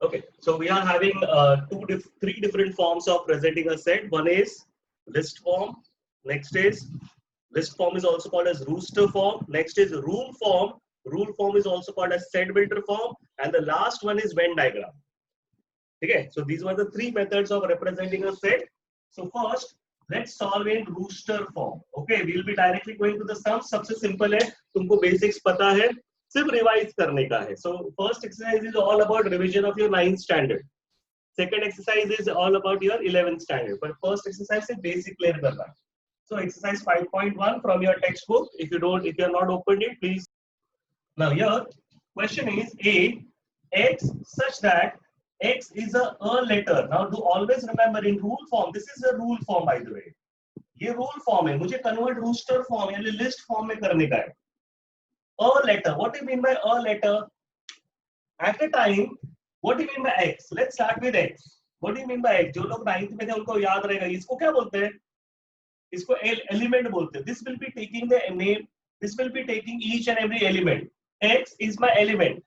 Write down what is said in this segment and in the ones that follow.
Okay, so we are having three different forms of presenting a set. One is list form. Next is list form is also called as rooster form. Next is rule form. Rule form is also called as set builder form. And the last one is Venn diagram. Okay, so these were the three methods of representing a set. So first, let's solve in rooster form. Okay, we will be directly going to the sum. सबसे simple है, तुमको basics पता है, सिर्फ revise करने का है. So first exercise is all about revision of your 9th standard. Second exercise is all about your 11th standard. But first exercise is basic clear करना. So exercise 5.1 from your textbook. If you are not opened it, please. Now here, question is A, X such that X is a letter. Now do always remember in rule form, this is a rule form by the way. ये rule form है, मुझे convert rooster form यानी list form में करने का है. A letter, what do you mean by a letter? At a time, what do you mean by X? Let's start with X. What do you mean by X? जो लोग 9th में थे उनको याद रहेगा. इसको क्या बोलते हैं? इसको element बोलते हैं. This will be taking the name. This will be taking each and every element. X is my element.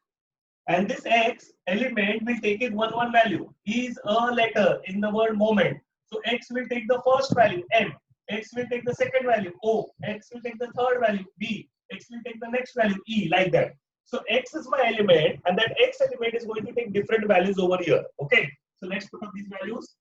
And this X element will take it one value. Is a letter in the word moment. So X will take the first value M. X will take the second value O. X will take the third value B. X will take the next value E, like that. So X is my element, and that X element is going to take different values over here. Okay. So let's put up these values.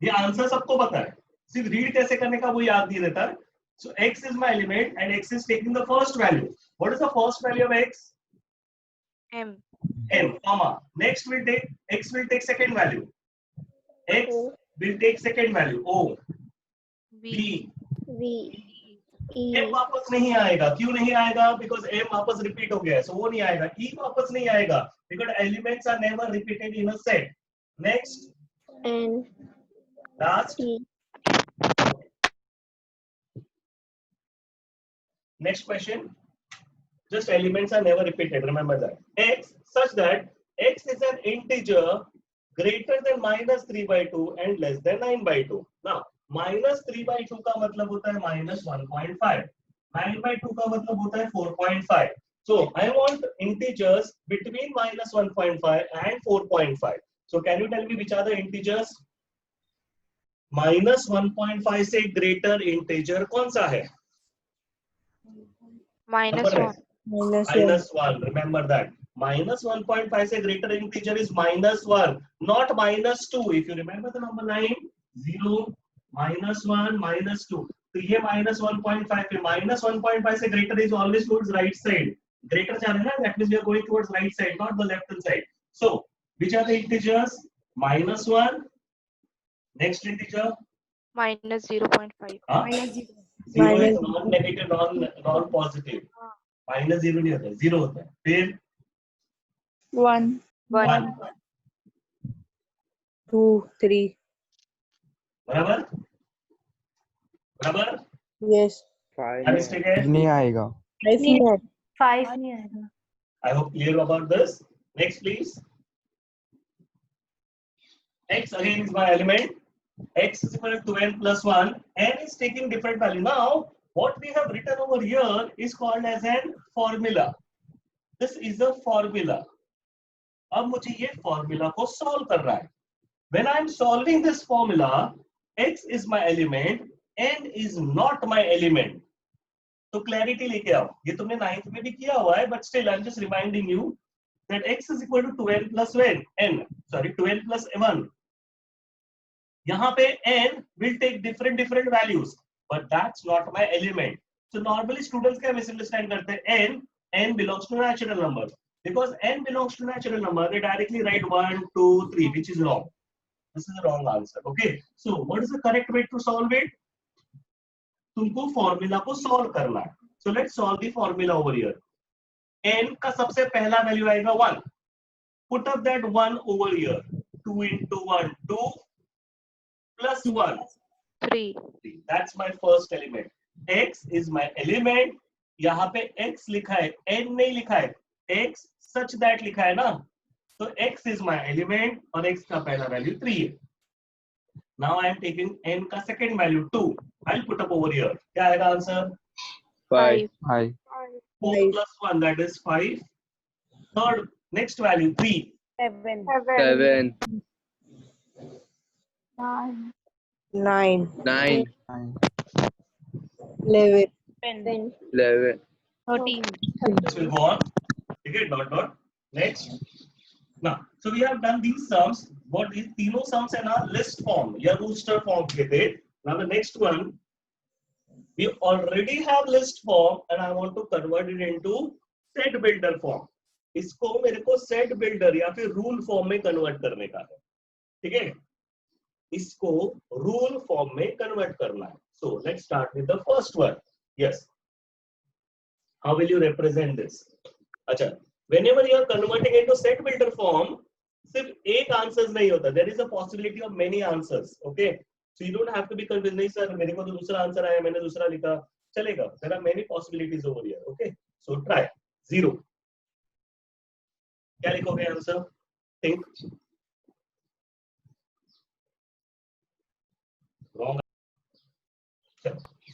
ये answer सबको पता है, सिर्फ read कैसे करने का वो याद नहीं रहता है. So X is my element, and X is taking the first value. What is the first value of X? M. M, comma. Next will take X will take second value. X will take second value. O. B. V. M वापस नहीं आएगा. क्यों नहीं आएगा? Because M वापस repeat हो गया है, so वो नहीं आएगा. E वापस नहीं आएगा because elements are never repeated in a set. Next. N. Last. T. Next question. Just elements are never repeated. Remember that. X such that X is an integer greater than -3/2 and less than 9/2. Now, -3/2 का मतलब होता है -1.5. 9/2 का मतलब होता है 4.5. So I want integers between -1.5 and 4.5. So can you tell me which are the integers? -1.5 से greater integer कौन सा है? -1. -1. Remember that. -1.5 से greater integer is -1, not -2. If you remember the number 9, 0, -1, -2. तो ये -1.5 पे -1.5 से greater is always towards right side. Greater जा रहा है ना, that means we are going towards right side, not the left hand side. So which are the integers? -1. Next integer? -0.5. Zero is non-negative, non-positive. -0 नहीं होता है, 0 होता है. फिर 1. 1. 2, 3. बराबर? बराबर? Yes. Mistake है? नहीं आएगा. 5 नहीं आएगा. I hope clear about this. Next, please. X again is my element. X is equal to n plus 1. N is taking different value. Now, what we have written over here is called as an formula. This is a formula. अब मुझे ये formula को solve कर रहा है. When I am solving this formula, X is my element, N is not my element. तो clarity लेके आओ. ये तुमने 9th में भी किया हुआ है, but still I am just reminding you that X is equal to 2n plus 2n plus 1. यहाँ पे n will take different values, but that's not my element. So normally students क्या misunderstand करते हैं? N belongs to natural number. Because n belongs to natural number, they directly write 1, 2, 3, which is wrong. This is the wrong answer. Okay. So what is the correct way to solve it? तुमको formula को solve करना है. So let's solve the formula over here. N का सबसे पहला value आएगा 1. Put up that 1 over here. 2 into 1, 2. Plus 1. 3. That's my first element. X is my element. यहाँ पे X लिखा है, N नहीं लिखा है. X such that लिखा है ना. So X is my element और X का पहला value 3 है. Now I am taking N का second value 2. I'll put up over here. क्या आएगा answer? 5. 5. 4 plus 1, that is 5. Third Next value 3. 7. 7, 9. 9, 11. 11, 13. This will go on. Okay, dot dot. Next. Now, so we have done these sums. What is तीनों sums in our list form या rooster form के थे. Now the next one, we already have list form and I want to convert it into set builder form. इसको मेरे को set builder या फिर rule form में convert करने का है. ठीक है? इसको rule form में convert करना है. So let's start with the first one. Yes. How will you represent this? अच्छा. Whenever you are converting into set builder form, सिर्फ एक आंसर्स नहीं होता. There is a possibility of many answers. Okay, so you don't have to be confused. नहीं sir, मेरे को तो दूसरा आंसर आया, मैंने दूसरा लिखा, चलेगा. There are many possibilities over here. Okay, so try 0. क्या लिखोगे आंसर? Think. Wrong.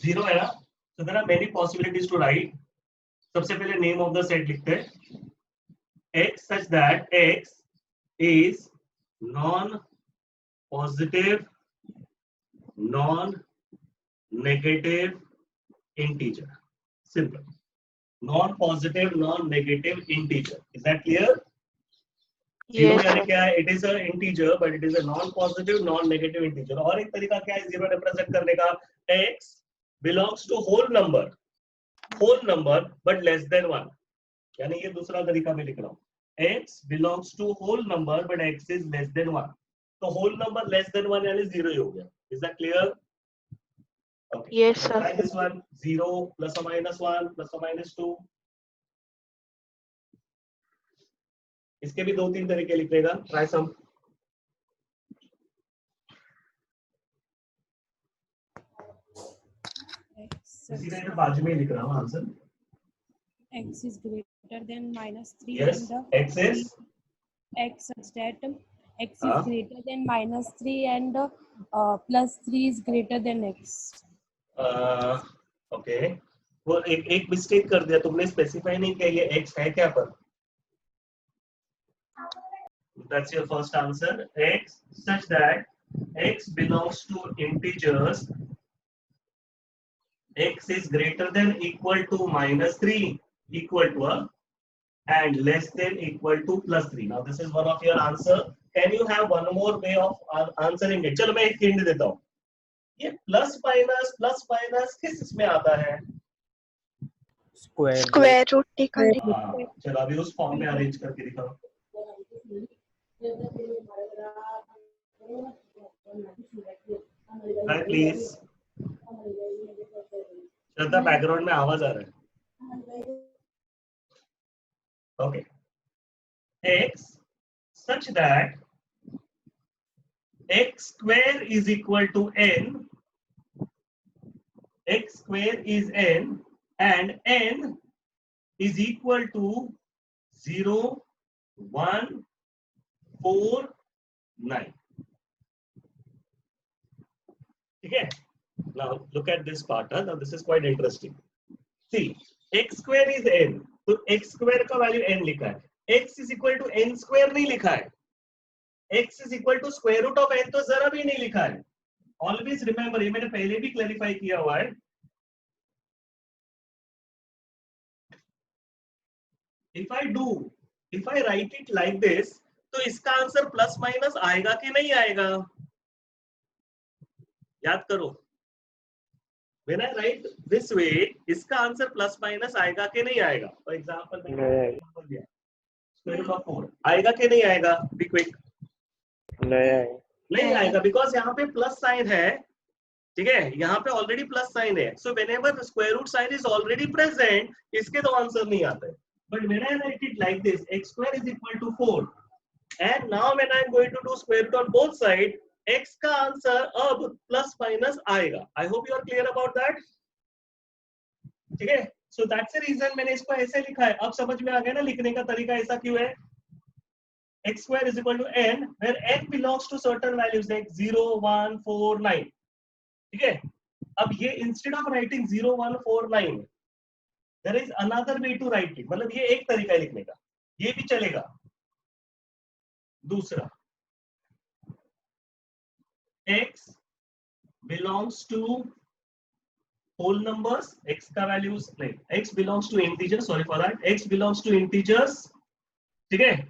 0 है ना? So there are many possibilities to write. सबसे पहले name of the set लिखते हैं. X such that X is non-positive, non-negative integer. Simple. Non-positive, non-negative integer. Is that clear? Zero Yes, यानी sir. क्या है? It is an integer, but it is a non-positive, non-negative integer. और एक तरीका क्या है zero represent करने का? X belongs to whole number, but less than 1. यानी ये दूसरा तरीका मैं लिख रहा हूँ. X belongs to whole number, but X is less than 1. तो whole number less than 1 यानी 0 ही हो गया. Is that clear? Okay. Yes, sir. Try this one. 0 plus or minus 1 plus or minus 2. इसके भी 2-3 तरीके लिखेगा. Try some. इसी का बाजू में लिख रहा हूँ answer. X is greater than minus 3 Yes. and X is X such that X is greater than minus 3 and plus 3 is greater than X. Okay. वो एक मिस्टेक कर दिया तुमने. स्पेसिफाई नहीं किया ये X है क्या पर. That's your first answer. X such that X belongs to integers. X is greater than equal to minus 3 equal to and less than equal to plus 3. Now this is one of your answer. Can you have one more way of answering it? चलो मैं एक hint देता हूँ. ये plus minus किस इसमें आता है? Square root निकालने. चलो अभी उस फॉर्म में अरेंज करके दिखाओ. प्लीज. श्रद्धा बैकग्राउंड में आवाज आ रहा है. Okay. X such that x square is equal to n. X square is n and n is equal to 0, 1, 4, 9. Okay. Now look at this part. Now this is quite interesting. See, x square is n. तो x square का value n लिखा है. x is equal to n square नहीं लिखा है. x is equal to square root of n तो जरा भी नहीं लिखा है. ऑलवेज रिमेंबर, ये मैंने पहले भी क्लैरिफाई किया हुआ है. If I write it like this, तो इसका आंसर प्लस माइनस आएगा कि नहीं आएगा? याद करो. When I write this way, इसका आंसर प्लस माइनस आएगा कि नहीं आएगा? For example square root of 4 आएगा कि नहीं आएगा? Be quick. नहीं आएगा बिकॉज यहाँ पे प्लस साइन है. ठीक है, यहाँ पे ऑलरेडी प्लस साइन है. So whenever square root sign is already present, इसके तो आंसर नहीं आते. But when I write it like this, x square is equal to 4 and now when I am going to do square root on both side, x का answer अब plus minus आएगा. I hope you are clear about that. ठीक है, so that's the reason मैंने इसको ऐसे लिखा है. अब समझ में आ गया ना लिखने का तरीका ऐसा क्यों है. x square is equal to n where n belongs to certain values like 0, 1, 4, 9. ठीक है, अब ये instead of writing 0, 1, 4, 9 there is another way to write it. मतलब ये एक तरीका है लिखने का, ये भी चलेगा. दूसरा x belongs to whole numbers, x का values नहीं, x belongs to integers, sorry for that, x belongs to integers, ठीक है,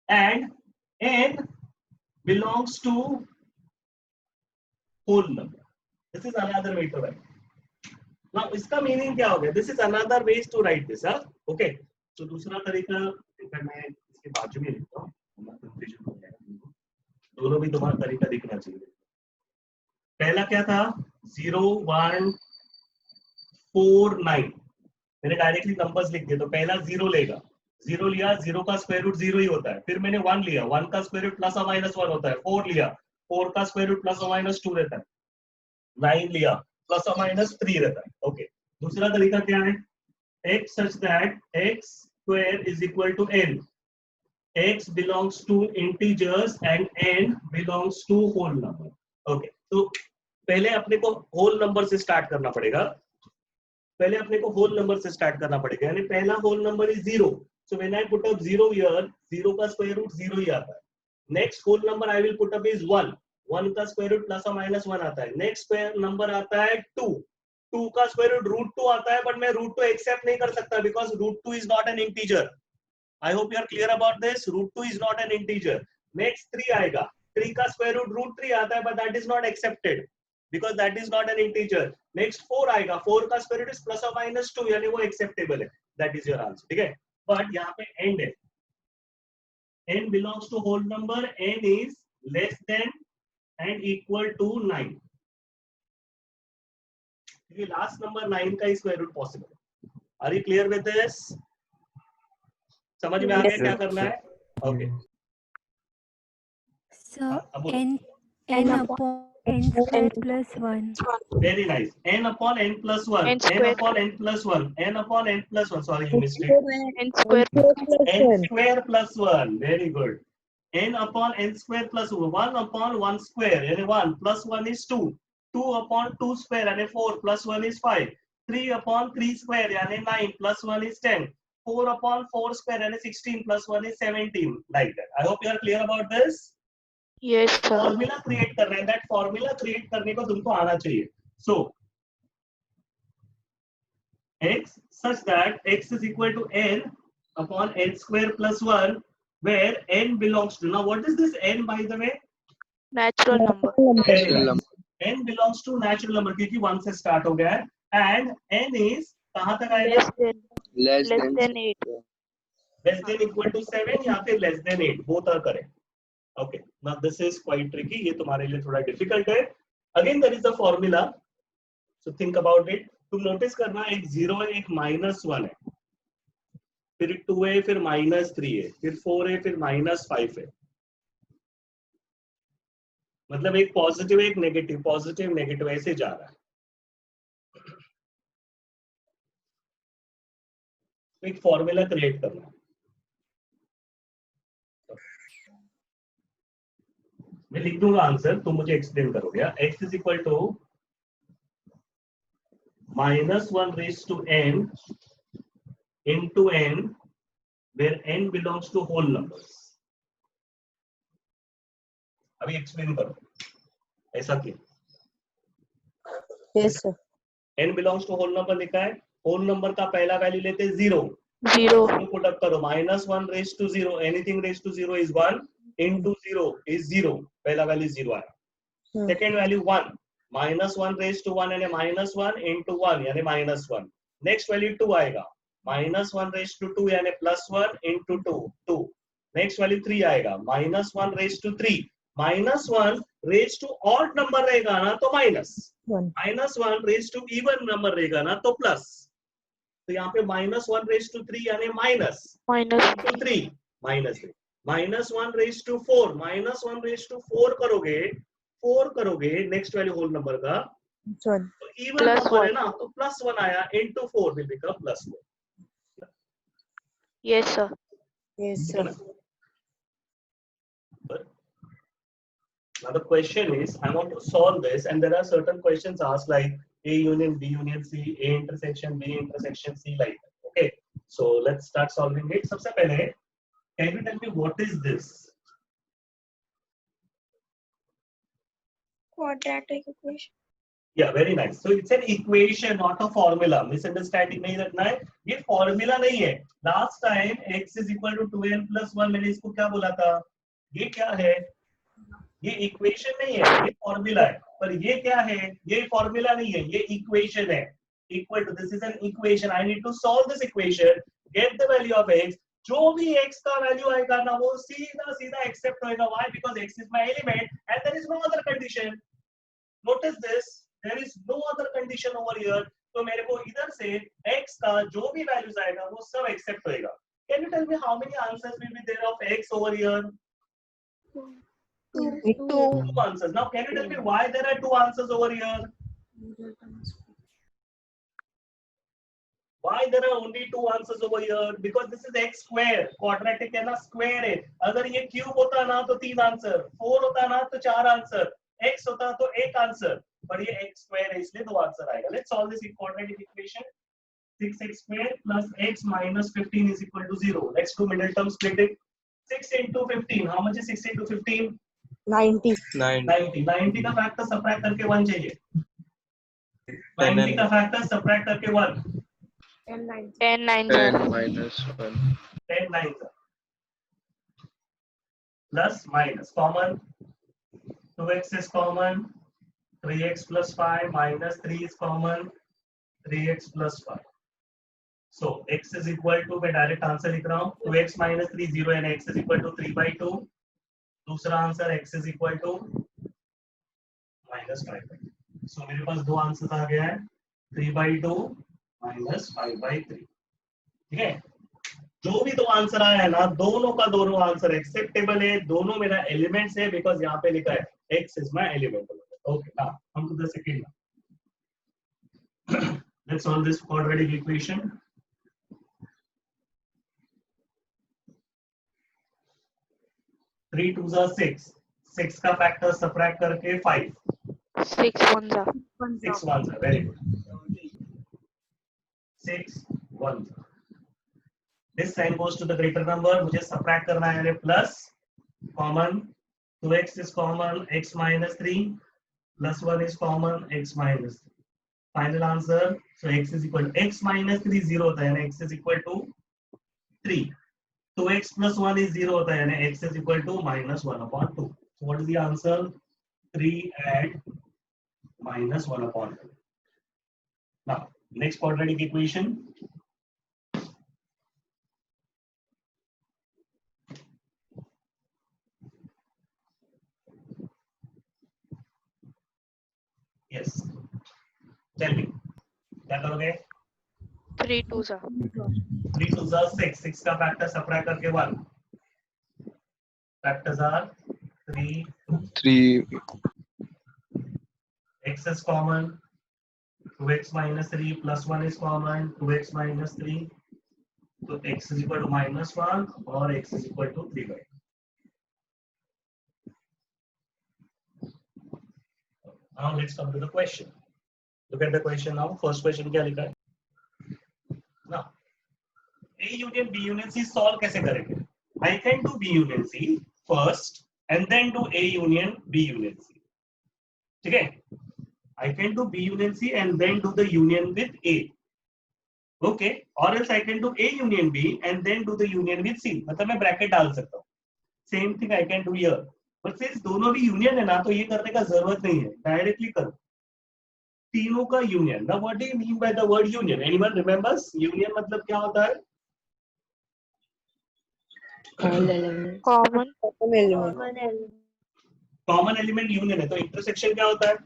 and n belongs to whole number. This is another way to write. Now इसका meaning क्या हो गया? This is another way to write this, huh? Okay. तो दूसरा तरीका मैं इसके बाजू में लिखता हूँ, कंफ्यूजन हो जाएगा, दोनों भी तुम्हारा तरीका दिखना चाहिए। पहला क्या था? 0 1 4 9, मैंने डायरेक्टली नंबर्स लिख दिए, तो पहला 0 लेगा, 0 लिया, 0 का स्क्वायर रूट 0 ही होता है, फिर मैंने 1 लिया, 1 का स्क्वायर रूट प्लस और माइनस 1 होता है, 4 लिया, 4 का स्क्वायर रूट प्लस और माइनस 2 रहता है, 9 लिया, प्लस और माइनस 3 रहता है। ओके, दूसरा तरीका क्या है? x such that x square is equal to n, x belongs to integers and n belongs to whole number. Okay, तो पहले अपने को होल नंबर से स्टार्ट करना पड़ेगा, पहले अपने को होल नंबर से स्टार्ट करना पड़ेगा, यानी पहला whole number is 0, so when I put up 0 here, 0 का स्क्वायर रूट 0 ही आता है। Next whole number I will put up is 1, 1 का स्क्वायर रूट प्लस और माइनस 1 आता है। नेक्स्ट स्क्वायर नंबर आता है 2, 2 का स्क्वायर रूट रूट 2 आता है, बट मैं रूट 2 एक्सेप्ट नहीं कर सकता because root 2 is not an integer. I hope you are clear about this, root 2 is not an integer. Next 3 आएगा, 3 का स्क्वायर रूट रूट 3 आता है, but that is not accepted because that is not an integer. Next 4 आएगा, 4 का square root is plus और minus 2, यानी वो acceptable है, that is your answer, ठीक है। बट यहाँ पे end है, n belongs to whole number, n is less than and equal to 9, क्योंकि लास्ट नंबर 9 का ही स्क्वायर रूट पॉसिबल है। Are you clear with this? समझ में आ गया क्या करना है? Okay, So n upon n square plus 1. very nice. N upon n plus 1, N n square. upon n plus 1, n upon n plus 1, sorry you missed it. n square n square plus 1, very good. N upon n square plus 1, 1 upon 1 square, यानी 1 plus 1 is 2, 2 upon 2 square, यानी 4 plus 1 is 5, 3 upon 3 square, यानी 9 plus 1 is 10, 4 upon 4 square, यानी 16 plus 1 is 17, like that. I hope you are clear about this. yes sir formula create कर रहे हैं, that formula create करने को तुमको आना चाहिए। सो x such that x is equal to n upon n square plus 1, where n belongs to, now what is this n by the way? natural number Very nice. n belongs to natural number, क्योंकि 1 से start हो गया है, and n is कहां तक आएगा? less than 8 less than equal to 7 या फिर less than 8, both are correct. Okay, now this is quite tricky, ये तुम्हारे लिए थोड़ा difficult है। Again there is a formula, so think about it. तुम नोटिस करना, एक 0 है, एक -1 है, फिर 2 है, फिर -3 है, फिर 4 है, फिर -5 है, मतलब एक पॉजिटिव एक नेगेटिव, पॉजिटिव नेगेटिव ऐसे जा रहा है। एक फॉर्मूला क्रिएट करना है, मैं लिख दूंगा आंसर, तुम मुझे एक्सप्लेन करोगे। x is equal to -1 raised to n into n, where n belongs to whole numbers। अभी एक्सप्लेन करो ऐसा क्यों। Yes, sir. n belongs to whole number लिखा है, whole number का पहला वैल्यू लेते हैं 0, 0 पुट अप करो, -1 raised to 0, anything raised to 0 is 1, into 0 is 0, पहला वैल्यू 0 आया। सेकेंड वैल्यू 1, -1 raised to 1 यानी -1 into 1 यानी -1। नेक्स्ट वैल्यू 2 आएगा, -1 raised to 2 यानी +1 into 2, 2। नेक्स्ट वैल्यू 3 आएगा, -1 raised to 3, -1 raised to odd number रहेगा ना तो minus, -1 raised to even number रहेगा ना तो प्लस। तो यहाँ पे -1 raised to 3 यानी minus, -3 -3, -1 raised to 4, -1 raised to 4 करोगे नेक्स्ट वैल्यू होल नंबर का, तो इवन नंबर है ना तो +1 आया, into 4 will become +4। yes sir Yes, sir. Now the question is, I want to solve this, and there are certain questions asked like A union B union C, A intersection B intersection C, like that. Okay, so let's start solving it. सबसे पहले, can you tell me what is this? Quadratic equation. Yeah, very nice. So it's an equation, not a formula. Misunderstanding नहीं रखना है. ये formula नहीं है. Last time x is equal to 2n plus 1 मैंने इसको क्या बोला था? ये क्या है? ये equation नहीं है, ये formula है. पर ये क्या है? ये formula नहीं है, ये equation है. Equal to, this is an equation. I need to solve this equation. Get the value of x. जो भी x का value आएगा ना वो सीधा सीधा accept होएगा. Why? Because x is my element and there is no other condition. Notice this. There is no other condition over here. तो मेरे को इधर से x का जो भी values आएगा वो सब accept होएगा. Can you tell me how many answers will be there of x over here? Two answers. Now can you tell me why there are two answers over here? Why there are only two answers over here? Because this is x square. Quadratic है ना, square है. अगर ये cube होता ना तो 3 answer, 4 होता ना तो 4 आंसर, x होता तो 1 आंसर. पर ये x square है इसलिए 2 आंसर आएगा. Let's solve this quadratic equation. 6x square plus x minus 15 is equal to 0. Let's do middle term splitting. 6 into 15. How much is 6 into 15? 90. 90 का फैक्टर सबट्रैक्ट करके 1 चाहिए. 90 का फैक्टर सबट्रैक्ट करके 1. 10 9 10 minus 1. 10 9 plus minus common. 2x is common. 3x plus 5 minus 3 is common. 3x plus 5. So x is equal to, मैं direct answer लिख रहा हूँ. 2x minus 3 0 and x is equal to 3/2. दूसरा answer x is equal to minus 5/2. So मेरे पास दो answer आ गया है. 3/2 minus 5/3. ठीक है. जो भी दो आंसर आया है ना, दोनों का दोनों आंसर एक्सेप्टेबल है. दोनों मेरा एलिमेंट्स है बिकॉज यहाँ पे लिखा है x is my element. Okay, now come to the second one. Let's solve this quadratic equation. 3 2s are 6. 6 का फैक्टर सबट्रैक्ट करके 5. 6 1s are 6 1s are very good. 6 1s. This sign goes to the greater number. मुझे subtract करना है plus common. 2x is common, x minus 3 plus 1 is common, x minus 3. Final answer. So x is equal to x minus 3 0 होता है यानी x is equal to 3. 2x plus 1 is 0 होता है यानी x is equal to minus 1/2. So what is the answer? 3 and minus 1/2. Now next quadratic equation. Yes. Tell me. क्या करोगे? 3 2s are 3 2s are 6. 6 का factor subtract करके 1. Factors are 3 3. x is common. 2x minus 3 plus 1 is common. 2x minus 3. So x is equal to minus 1 or x is equal to 3/2. Now let's come to the question. Look at the question now. First question क्या लिखा है? Now A union B union C solve कैसे करेंगे? I can do B union C first and then do A union B union C. ठीक है? I can do B union C and then do the union with A. Okay? Or else I can do A union B and then do the union with C. मतलब मैं bracket डाल सकता हूँ. Same thing I can do here. But since दोनों भी union है ना तो ये करने का जरूरत नहीं है. डायरेक्टली करो. तीनों का union. Now what do you mean by the word union? Anyone remembers? Union मतलब क्या होता है? All elements. common element. Common element union है. तो इंटरसेक्शन क्या होता है?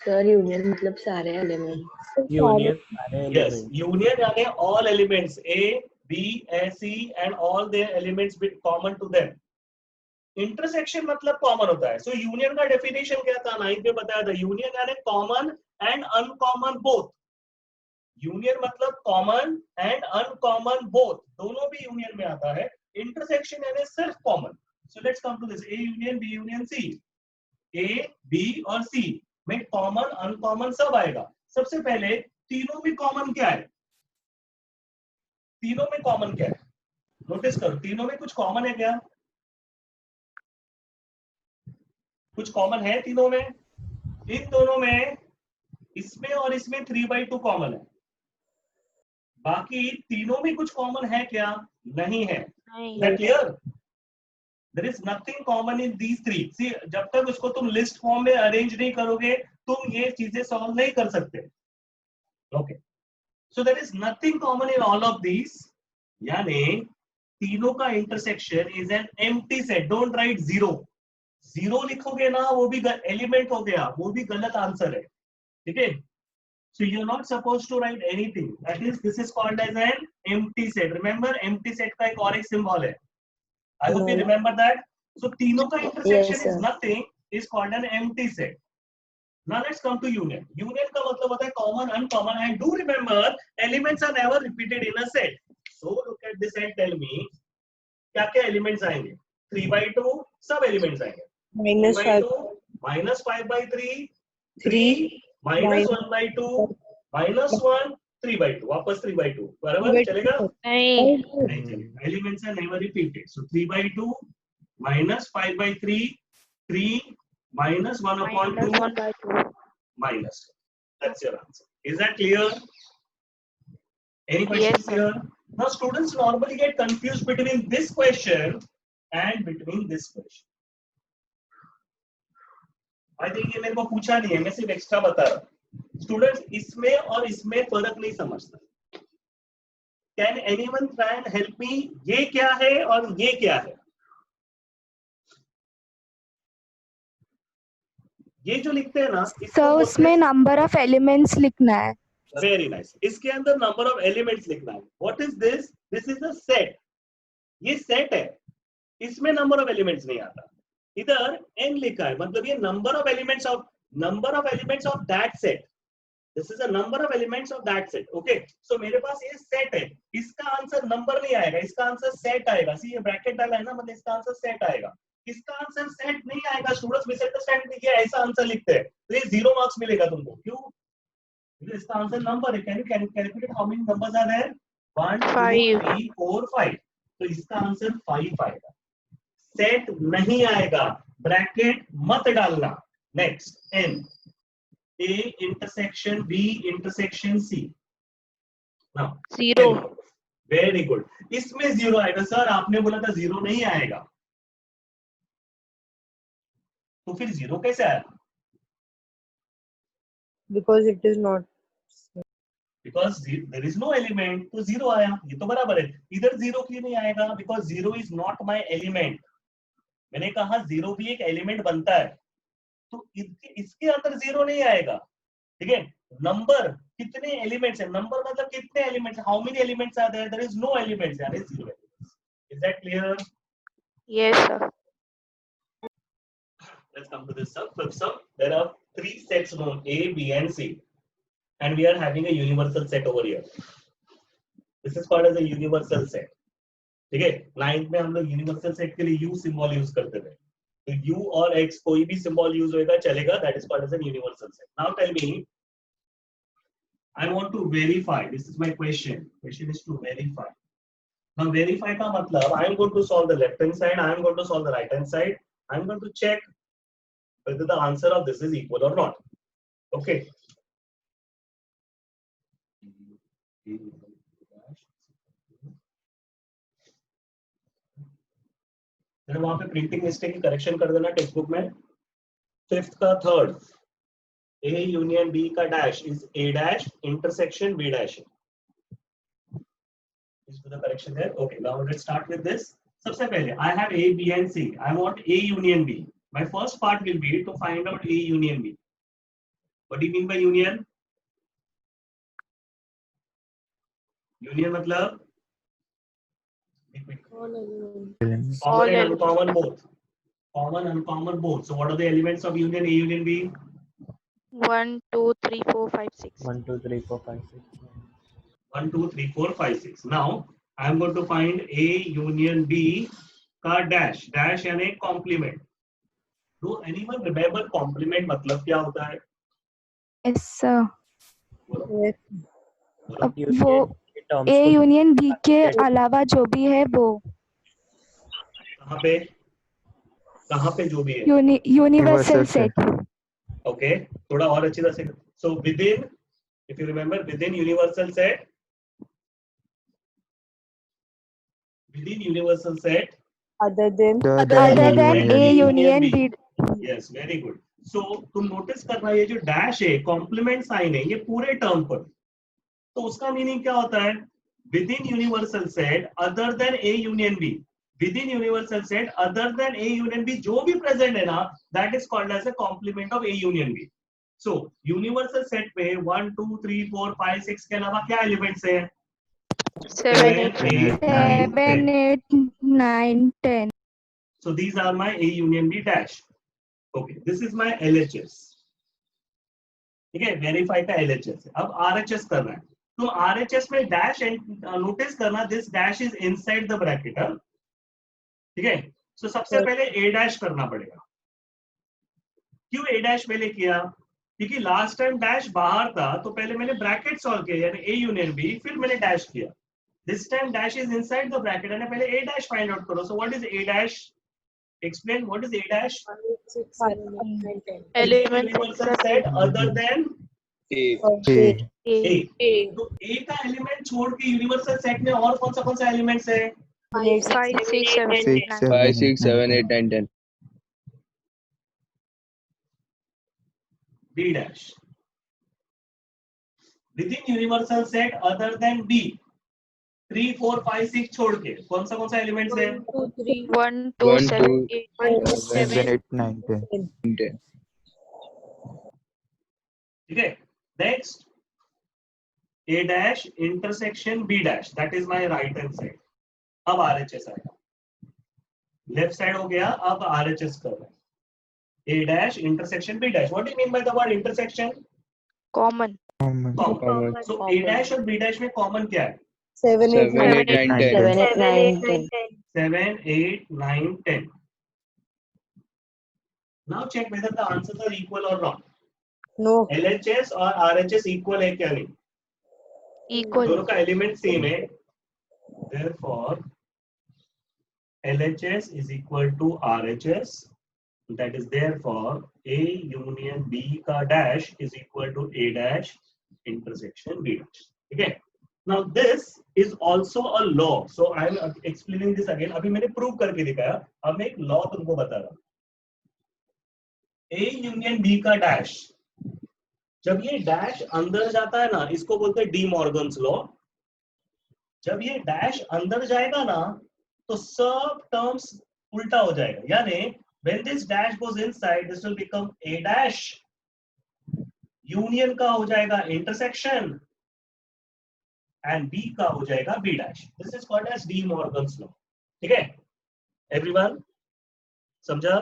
सर यूनियन मतलब सारे एलिमेंट्स. Yes, union यानी all elements A, B, C and all their elements with common to them. Intersection मतलब कॉमन होता है. सो यूनियन का डेफिनेशन क्या था? 9th में बताया था. यूनियन यानी common and uncommon both. Union मतलब कॉमन एंड अनकॉमन बोथ. दोनों भी यूनियन में आता है. इंटरसेक्शन यानी सिर्फ common. So let's come to this. A union B union C. A, B और C में कॉमन अनकॉमन सब आएगा. सबसे पहले तीनों में कॉमन क्या है? तीनों में कॉमन क्या है? नोटिस करो. तीनों में कुछ कॉमन है क्या? कुछ कॉमन है तीनों में? इन दोनों में, इसमें और इसमें 3/2 कॉमन है, बाकी तीनों में कुछ कॉमन है क्या? नहीं है। नहीं। Clear? There is nothing common in these three. See, जब तक उसको तुम लिस्ट फॉर्म में अरेंज नहीं करोगे तुम ये चीजें सॉल्व नहीं कर सकते. Okay. So there is nothing common in all of these. यानी तीनों का intersection is an empty set. Don't write zero. Zero लिखोगे ना वो भी एलिमेंट हो गया, वो भी गलत आंसर है. ठीक है? So you're not supposed to write anything. That is, this is called as an empty set. Remember, empty set का एक और एक symbol है. I hope you remember that. So तीनों का intersection Yes, is sir. nothing, is called an empty set. Now let's come to union. Union का मतलब होता है common, uncommon, and do remember elements are never repeated in a set. So look at this and tell me क्या क्या elements आएंगे? 3/2 सब elements आएंगे. -5, minus 5/3, 3, minus minus 1/2, minus 1, 3/2, वापस 3/2. बराबर 3/2. चलेगा? नहीं। नहीं चलेगा. Elements are never repeated. So 3/2 minus 5/3, 3 minus 1/2 -1/2. minus. That's your answer. Is that clear? Any questions Yes, sir. here? Now students normally get confused between this question and between this question. I think ये मेरे को पूछा नहीं है, मैं सिर्फ extra बता रहा हूँ. स्टूडेंट्स इसमें और इसमें फर्क नहीं समझता. Can anyone try and help me? ये क्या है और ये क्या है? ये जो लिखते हैं ना, सर उसमें नंबर ऑफ एलिमेंट्स लिखना है. Very nice. इसके अंदर नंबर ऑफ एलिमेंट्स लिखना है. What is this? This is a set. ये सेट है, इसमें नंबर ऑफ एलिमेंट्स नहीं आता. इधर n लिखा है, मतलब ये number of elements of that set. This is a number of elements of that set. Okay, so मेरे पास ये सेट है, इसका आंसर नंबर नहीं आएगा, इसका आंसर सेट आएगा. सी ये ब्रैकेट डाला है ना, मतलब इसका आंसर सेट आएगा. इसका आंसर सेट नहीं आएगा. स्टूडेंट्स मिसअंडरस्टैंड नहीं किया, ऐसा आंसर लिखते हैं तो ये 0 मार्क्स मिलेगा तुमको. क्यों? इसका आंसर नंबर है. Can you calculate how many numbers are there? 1 2 5. 3 4 5. तो इसका आंसर 5 आएगा. सेट नहीं आएगा, ब्रैकेट मत डालना. Next, n a intersection b intersection c. Now 0. Very good. इसमें 0 आएगा. सर आपने बोला था 0 नहीं आएगा, तो फिर 0 कैसे आया? because it is not. Because there is no element, तो 0 आया. ये तो बराबर है. इधर 0 क्यों नहीं आएगा? Because 0 is not my element. मैंने कहा 0 भी एक एलिमेंट बनता है, तो इसके अंदर 0 नहीं आएगा. ठीक है? नंबर कितने एलिमेंट्स है? नंबर मतलब कितने elements? How many elements are there? There is no elements, यानी 0 elements. Is that clear? Yes, sir. Let's come to this sum. Fifth sum. There are 3 sets known A, B, and C, and we are having a universal set over here. This is called as a universal set. ठीक है? 9th में हम लोग universal set के लिए U symbol use करते थे. तो U और X कोई भी सिंबल यूज होएगा चलेगा. That is called as a universal set. Now tell me, I want to verify. This is my question. Question is to verify. Now verify का मतलब I am going to solve the left hand side. I am going to solve the right hand side. I am going to check whether the answer of this is equal or not. Okay. वहां पे printing mistake की correction कर देना text book में. 5th का 3rd, A union B का dash is A dash intersection B dash. Is the correction there? Okay, now let's start with this. सबसे पहले I have A, B and C. I want A union B. My first part will be to find out A union B. What do you mean by union? Union मतलब common and uncommon both. Common, uncommon both. So what are the elements of union A union B? 1 2 3 4 5 6. 1 2 3 4 5 6. 1 2 3 4 5 6. Now I am going to find A union B का dash. Dash यानी complement. Do anyone remember complement मतलब क्या होता है? Yes sir. Yes. वो A union B के अलावा जो भी है वो. कहाँ पे? कहाँ पे जो भी है, Universal set. ओके थोड़ा और अच्छी तरह से. So with in, if you remember, with in universal set, within universal set other than Other than A union B. yes very good. so तुम नोटिस करना ये जो डैश है कॉम्प्लीमेंट साइन है ये पूरे टर्म पर, तो उसका मीनिंग क्या होता है, within universal set other than A union B, within universal set other than A union B जो भी प्रेजेंट है ना, that is called as a complement of A union B. So universal set पे 1 2 3 4 5 6 के अलावा क्या elements हैं, 7, 8, 8 9 7, 10. 8, 9, 10. So these are my A union B dash. Okay, this is my LHS. ठीक है, वेरीफाई का LHS है. अब RHS करना है. तो RHS में डैश नोटिस करना, this dash is inside the bracket. ठीक है, सो सबसे पहले A डैश करना पड़ेगा. क्यों A डैश पहले किया, क्योंकि लास्ट टाइम डैश बाहर था तो पहले मैंने ब्रैकेट सॉल्व किया यानी A यूनियन B, फिर मैंने डैश किया. This time dash is inside the bracket and पहले A dash find out करो. So what is A dash? Explain what is A dash? element Universal set other than A. A. तो A का element छोड़ के universal set में और कौन सा एलिमेंट्स है? 5, 6, 7, 8, 9. 5, 6, 7, 8, 9, 10. B dash. Within universal set other than B, 3 4 5 6 छोड़ के कौन सा एलिमेंट्स है? 1, 2, 7, 8, 7, 9, 10. 10. ठीक है, next A dash intersection B dash, that is my right hand side. अब RHS आएगा, लेफ्ट साइड हो गया, अब RHS कर रहे हैं. A dash intersection B dash. What do you mean by the word intersection? Common. Common. So A dash और B dash में common क्या है? 7 8 7, 8, 9, 10. 7 8 9 10 7 8 9 10. Now check whether the answers are equal or wrong. no LHS और RHS equal है क्या नहीं? Equal. दोनों का एलिमेंट सेम है. Therefore LHS is equal to RHS. That is therefore A union B का dash is equal to A dash intersection B dash. ठीक है. Now this is also a law. So I am explaining this again. अभी मैंने prove करके दिखाया, अब मैं एक लॉ तुमको बता रहा हूँ. A union B का dash, जब ये डैश अंदर जाता है ना, इसको बोलते हैं डी मॉर्गन्स लॉ. जब ये डैश अंदर जाएगा ना तो सब टर्म्स उल्टा हो जाएगा, यानी when this dash goes inside this will become A dash, union का हो जाएगा intersection and B का हो जाएगा B dash. This is called as De Morgan's law. ठीक है, everyone समझा?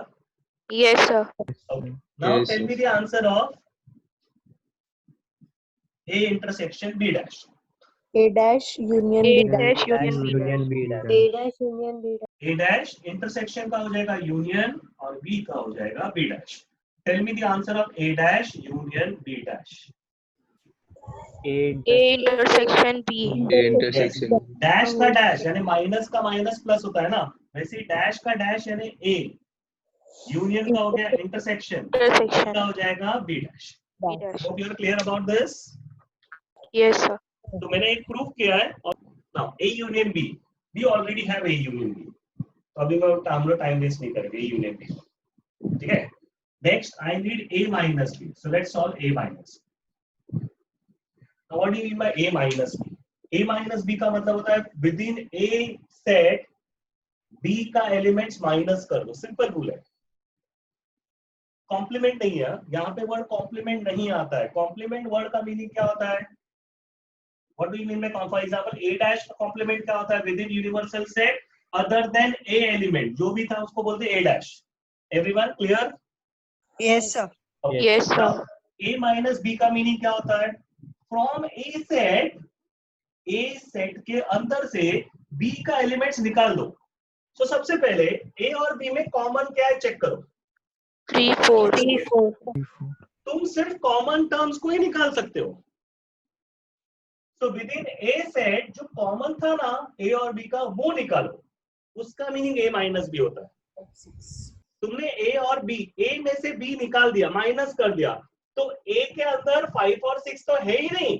Yes, sir. Okay. Now Yes, tell me the answer of A intersection B dash. A dash union A B dash dash union B dash. A dash union B dash A dash intersection का हो जाएगा union और B का हो जाएगा B dash. Tell me the answer of A dash union B dash. A intersection B. A intersection. Dash का dash यानी minus का माइनस प्लस होता है ना, वैसे डैश का डैश यानी A, यूनियन का हो गया इंटरसेक्शन, Intersection का हो जाएगा B dash. B dash. Hope you are clear about this. Yes, sir. तो मैंने एक प्रूफ किया है. और now A union B, we already have A union B. तो अभी मैं हम लोग टाइम वेस्ट नहीं करेंगे A union B. ठीक है. Next I need A minus B. So let's solve A minus. Now what do you mean by A minus B? A minus B का मतलब होता है within A set B का elements minus कर दो. Simple rule है. Complement नहीं है, यहाँ पे वर्ड कॉम्प्लीमेंट नहीं आता है. कॉम्प्लीमेंट वर्ड का मीनिंग क्या होता है? What do you mean by, for example, A dash का कॉम्प्लीमेंट क्या होता है? Within universal set other than A element, जो भी था उसको बोलते हैं A dash. Everyone clear? yes sir Okay. Yes, sir. Now, A minus B का मीनिंग क्या होता है? From A set के अंदर से B का एलिमेंट्स निकाल दो. तो सबसे पहले A और B में कॉमन क्या है चेक करो. 3, 4. तुम सिर्फ कॉमन टर्म्स को ही निकाल सकते हो. तो विद इन A सेट जो कॉमन था ना A और B का वो निकालो, उसका मीनिंग A माइनस B होता है. तुमने ए और बी, ए में से बी निकाल दिया, माइनस कर दिया, तो ए के अंदर 5 और 6 तो है ही नहीं,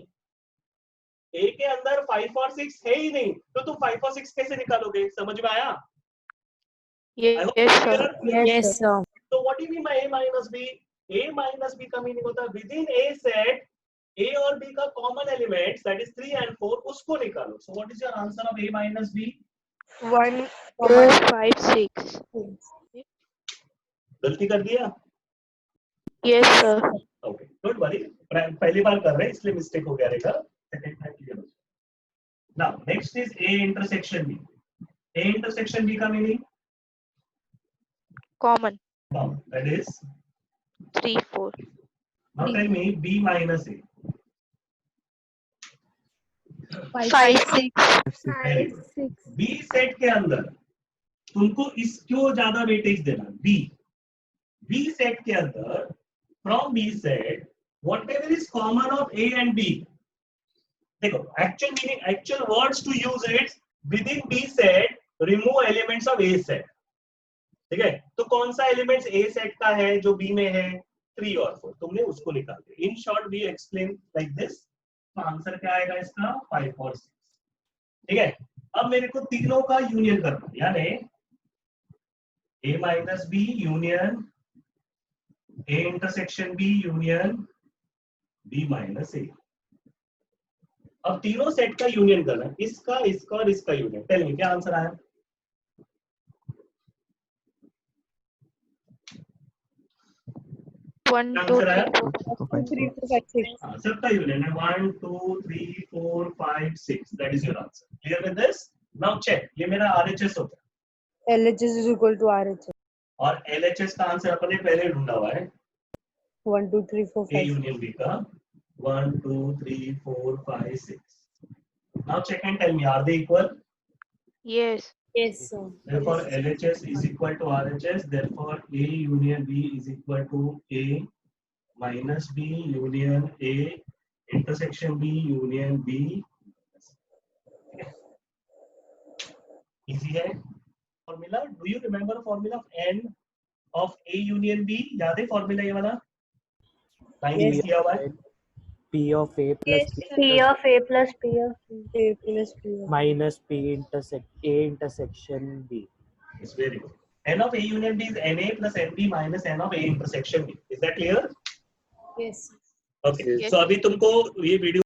ए के अंदर 5 और 6 है ही नहीं, तो तुम 5 और 6 कैसे निकालोगे? समझ में आया? Yes, sir. Yes, sir. So what do you mean by A minus B? A minus B का मीनिंग होता है within A set A और B का common elements that is 3 and 4 उसको निकालो. So what is your answer of A minus B? 1, 4, 5, 6. गलती कर दिया? Yes, sir. Okay, don't worry. पहली बार कर रहे हैं इसलिए मिस्टेक हो गया रहेगा. Second time clear हो जाएगा. Now next is A intersection B. A intersection B का meaning? Common. That is 3, 4. now tell me B minus A. 5, 6. Very good. B set के अंदर तुमको इसको ज्यादा वेटेज देना. B सेट के अंदर from B set whatever is common of A and B. देखो actual meaning, actual words to use it within B set remove elements of A set. ठीक है, तो कौन सा एलिमेंट्स A सेट का है जो B में है? 3 और 4. तुमने उसको निकाल दिया. In short we explain like this. तो आंसर क्या आएगा इसका? 5 और 6. ठीक है, अब मेरे को तीनों का यूनियन करना है, यानी A minus B union A intersection B union B minus A. अब तीनों सेट का यूनियन करना है, इसका, इसका और इसका यूनियन. टेल मी क्या आंसर आया? One, क्या two, आंसर आया? 3, 4, 5, 6. सबका यूनियन है 1 2 3 4 5 6. That is your answer. Clear with this? Now check. ये मेरा RHS होता है LHS is equal to RHS. और LHS का आंसर अपने पहले ढूंढा हुआ है. 1, 2, 3, 4, A 5. यूनियन B का 1 2 3 4 5 6. Now check and tell me, are they equal? Yes. Yes, sir. Therefore LHS is equal to RHS. Therefore A union B is equal to A minus B union A intersection B union B. Easy है formula. Do you remember formula of N of A union B? याद है formula ये वाला? Line Yes. किया हुआ है. P of A plus P of A plus P of A plus P of minus P A intersection B. It's very good. N of A union B is NA plus NB minus N of A intersection B. Is that clear? Yes. Okay. Yes. So अभी तुमको ये video